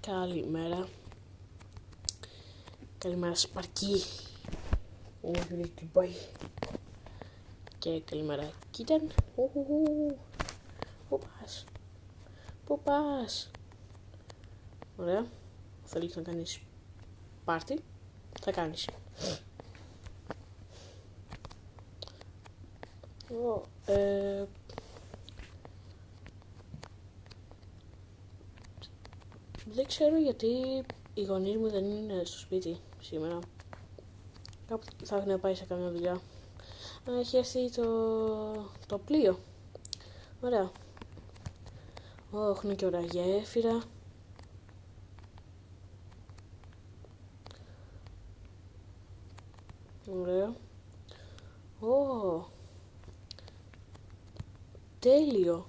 Καλημέρα. Καλημέρα Σπαρκή. Όχι, τι πάει. Και καλημέρα Κίτεν. Πού πας? Πού πας? Ωραία. Θέλεις να κάνεις πάρτι? Θα κάνεις. Δεν ξέρω γιατί οι γονείς μου δεν είναι στο σπίτι σήμερα. Κάπου θα έχουν πάει σε καμιά δουλειά. Έχει έρθει το πλοίο. Ωραία. Έχουν και ωραία γέφυρα. Ωραία. Τέλειο.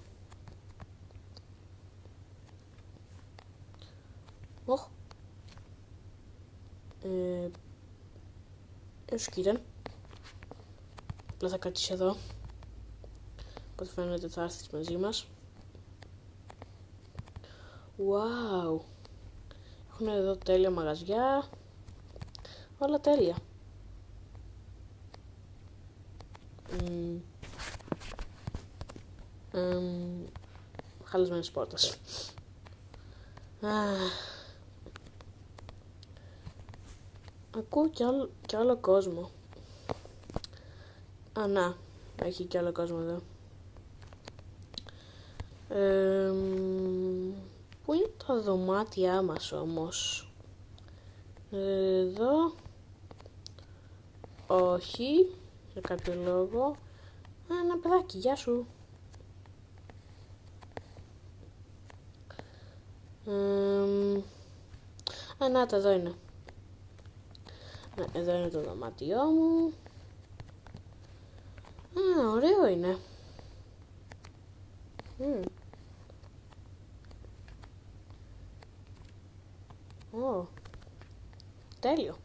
Έως κοίταν. Απλά θα κάτσεις εδώ. Οπότε φαίνεται θα έρθεις μαζί μας. Wow. Έχουν εδώ τέλεια μαγαζιά. Όλα τέλεια. Χαλασμένες πόρτες. Ακούω κι άλλο κόσμο. Να, έχει κι άλλο κόσμο εδώ. Πού είναι τα δωμάτια μας όμως? Εδώ. Όχι, για κάποιο λόγο. Ένα παιδάκι, γεια σου. Να, εδώ είναι. Εδώ είναι το δωμάτιό μου. Ωραίο είναι. Τέλειο.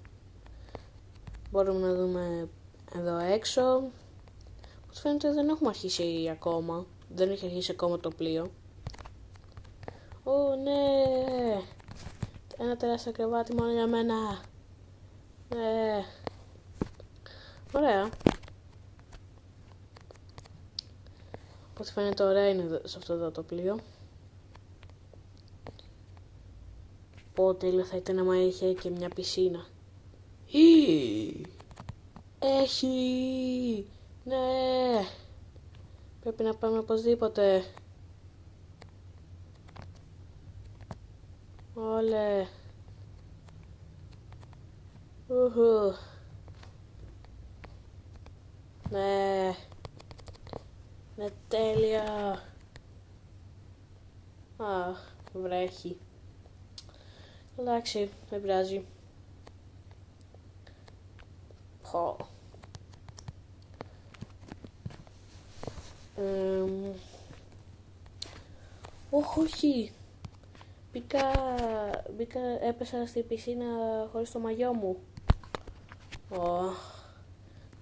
Μπορούμε να δούμε εδώ έξω. Πώς φαίνεται δεν έχουμε αρχίσει ακόμα. Δεν έχει αρχίσει ακόμα το πλοίο. Ναι. Ένα τεράστιο κρεβάτι μόνο για μένα. Ωραία. Πώς φαίνεται ωραία είναι σε αυτό εδώ το πλοίο. Τέλειο θα ήταν άμα είχε και μια πισίνα. Έχει. Ναι. Πρέπει να πάμε οπωσδήποτε. Όλε. Ναι. Ναι, τέλεια. Βρέχει. Εντάξει, δεν πειράζει. Όχι. Έπεσα στη πισίνα χωρίς το μαγιό μου.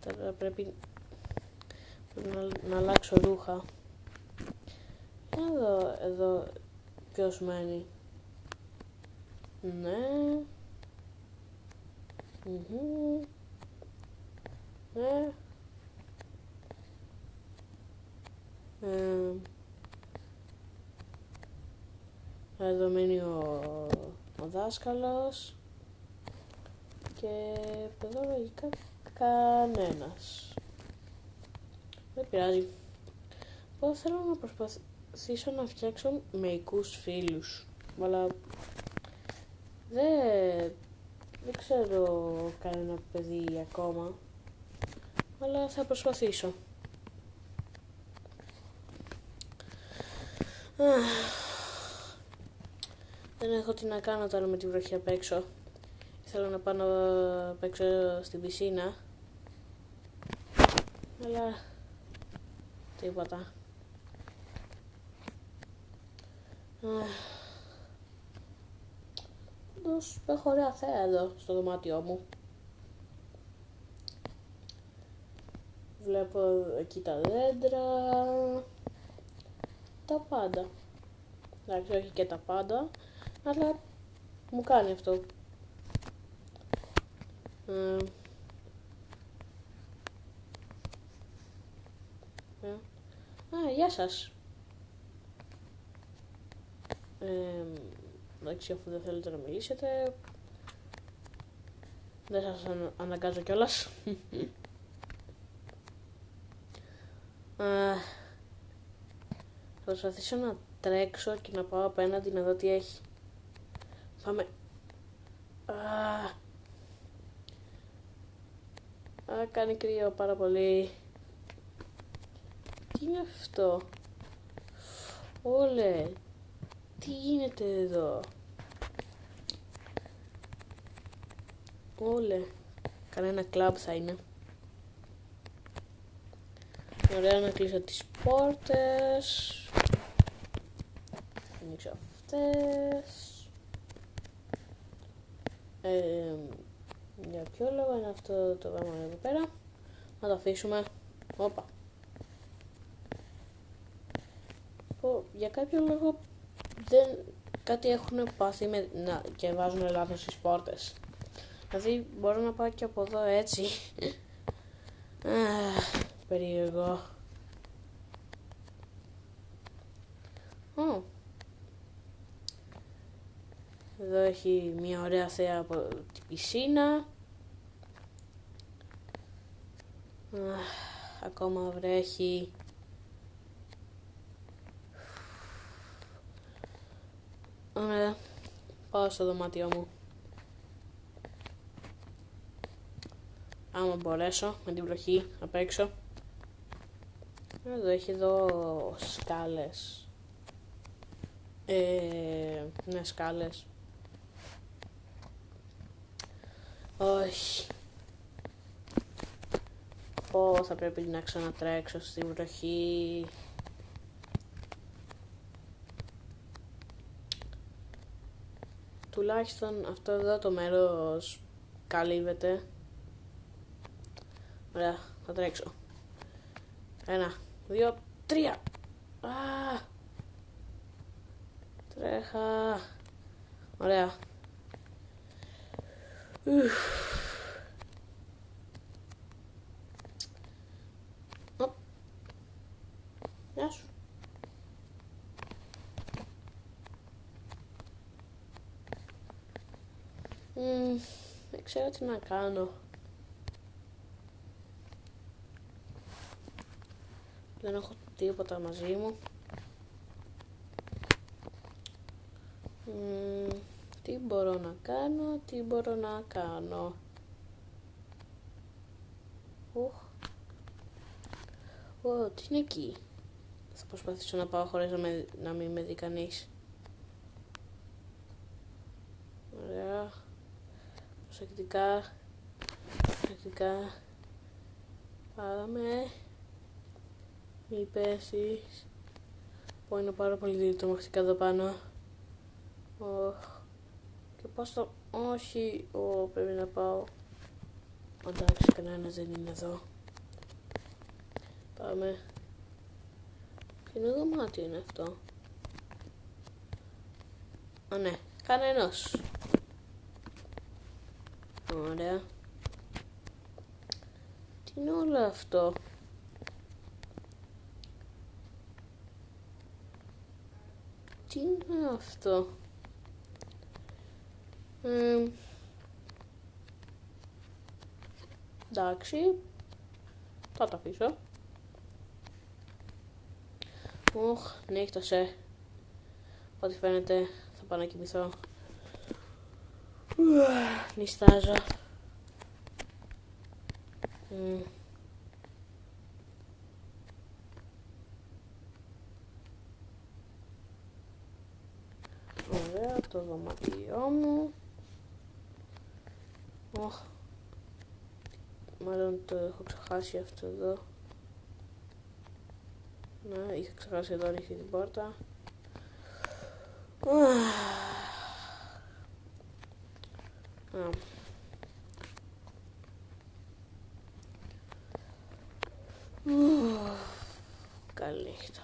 Τώρα πρέπει να αλλάξω ρούχα. Εδώ ποιος μένει? Ναι. Ναι. Εδώ μένει ο δάσκαλος. Και εδώ λογικά κανένας. Δεν πειράζει. Εγώ θέλω να προσπαθήσω να φτιάξω μεϊκούς φίλους. Αλλά δεν ξέρω κανένα παιδί ακόμα. Αλλά θα προσπαθήσω. Δεν έχω τι να κάνω τώρα με τη βροχή απ' έξω. Θέλω να πάω να παίξω στην πισίνα. Αλλά τίποτα. Έχω ωραία θέα εδώ στο δωμάτιό μου. Βλέπω εκεί τα δέντρα. Τα πάντα. Εντάξει, όχι και τα πάντα, αλλά μου κάνει αυτό. Γεια σας. Εντάξει, αφού δεν θέλετε να μιλήσετε, δεν σας αναγκάζω κιόλας. Θα προσπαθήσω να τρέξω και να πάω απέναντι να δω τι έχει. Πάμε. Κάνει κρύο πάρα πολύ. Τι είναι αυτό? Όλε, τι γίνεται εδώ? Όλε, κανένα κλαμπ θα είναι. Ωραία, να κλείσω τις πόρτες. Ανοίξω αυτές. Για ποιο λόγο είναι αυτό το πράγμα εδώ πέρα? Να το αφήσουμε. Όπα. Για κάποιο λόγο κάτι έχουν πάθει και βάζουν λάθος στις πόρτες. Δηλαδή μπορώ να πάω και από εδώ έτσι. Περίεργο. Εδώ έχει μια ωραία θέα από την πισίνα. Ακόμα βρέχει. Ωραία, πάω στο δωμάτιό μου. Άμα μπορέσω με την βροχή απ' έξω. Εδώ έχει σκάλες. Ναι, σκάλες. Όχι. Θα πρέπει να ξανατρέξω στη βροχή. Τουλάχιστον αυτό εδώ το μέρος καλύβεται. Ωραία, θα τρέξω. 1, 2, 3. Τρέχα. Ωραία. Γεια σου. Δεν ξέρω τι να κάνω. Δεν έχω τίποτα μαζί μου. Τι μπορώ να κάνω. Τι είναι εκεί? Θα προσπαθήσω να πάω χωρίς να μην με δει κανείς. Ωραία. Προσεκτικά. Πάμε. Μη πέσεις. Είναι πάρα πολύ τρομακτικά εδώ πάνω. Και πώς το... Όχι. Πρέπει να πάω. Εντάξει, κανένας δεν είναι εδώ. Πάμε. Ποιο δωμάτιο είναι αυτό? Ναι, κανένας. Ωραία. Τι είναι όλο αυτό? Τι είναι αυτό? Εντάξει. Θα το αφήσω. Νύχτωσε. Ό,τι φαίνεται θα πάω να κοιμηθώ. Νιστάζω. Ωραία, το δωμάτιό μου. Μάλλον το έχω ξεχάσει αυτό εδώ. Ναι, είχα ξεχάσει εδώ ανοιχτή την πόρτα. Καλή νύχτα.